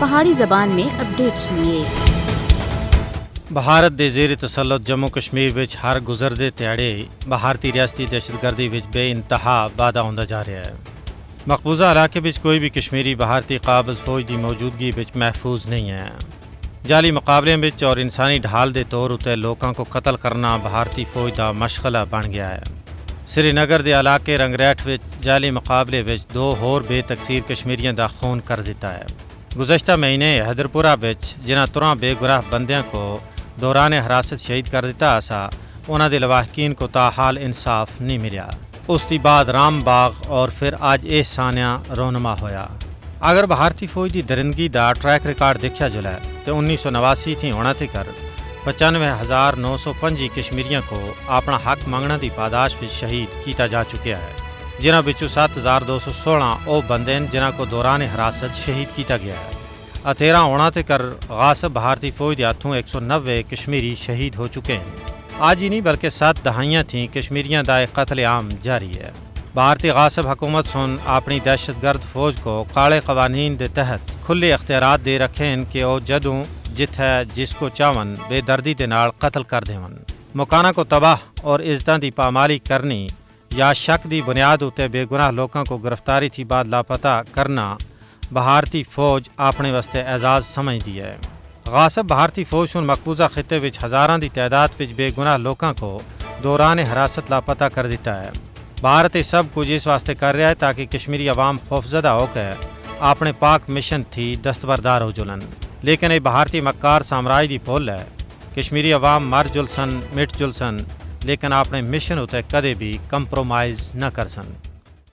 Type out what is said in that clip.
پہاڑی زبان میں اپڈیٹ سنیے۔ بھارت دے زیر تسلط جموں کشمیر وچ ہر گزردے تیڑے بھارتی ریاستی دہشت گردی وچ بے انتہا وعدہ ہوندا جا رہا ہے۔ مقبوضہ علاقے وچ کوئی بھی کشمیری بھارتی قابض فوج دی موجودگی وچ محفوظ نہیں ہے۔ جعلی مقابلے وچ اور انسانی ڈھال دے طور اتے لوکاں کو قتل کرنا بھارتی فوج دا مشغلہ بن گیا ہے۔ سری نگر دے علاقے رنگریٹھ وچ جعلی مقابلے وچ 2 ہور بے تقصیر کشمیریاں دا خون کر دیتا ہے۔ گزشتہ مہینے حیدرپورہ وچ جنہاں طرح بے گناہ بندیاں کو دوران حراست شہید کر دیتا اسا انہاں دے لواحقین کو تاحال انصاف نہیں ملیا۔ اس دی بعد رام باغ اور پھر آج احسانیہ رونما ہویا۔ اگر بھارتی فوج دی درندگی دا ٹریک ریکارڈ دیکھا جائے تو 1989 تھی ہونا تے کر 95,905 کشمیریاں کو اپنا حق منگنا دی پاداش وچ شہید کیتا جا چکیا ہے، جنہاں وچوں 7,216 او بندے جنہاں کو دوران حراست شہید کیتا گیا ہے۔ 13 ہونا تے کر غاصب بھارتی فوج دے ہاتھوں 190 کشمیری شہید ہو چکے ہیں۔ آج ہی نہیں بلکہ 7 دہائیاں تھیں کشمیریاں دا قتل عام جاری ہے۔ بھارتی غاصب حکومت سن اپنی دہشت گرد فوج کو کالے قوانین دے تحت کھلے اختیارات دے رکھے ہیں کہ او جدوں جتھے جس کو چاون بے دردی دے نال قتل کر دیون۔ مکانہ کو تباہ اور عزتاں دی پامالی کرنی یا شک دی بنیاد اتے بے گناہ لوکاں کو گرفتاری تھی بعد لاپتہ کرنا بھارتی فوج اپنے واسطے اعزاز سمجھ دی ہے۔ غاصب بھارتی فوج سن مقبوضہ خطے وچ ہزاراں دی تعداد وچ بے گناہ لوکاں کو دوران حراست لاپتہ کر دیتا ہے۔ بھارت یہ سب کچھ اس واسطے کر رہا ہے تاکہ کشمیری عوام خوفزدہ ہو کے اپنے پاک مشن تھی دستبردار ہو جلن، لیکن یہ بھارتی مکار سامراج دی پھول ہے۔ کشمیری عوام مر جلسن مٹ جلسن لیکن اپنے مشن اتے کدے بھی کمپرومائز نہ کرسن۔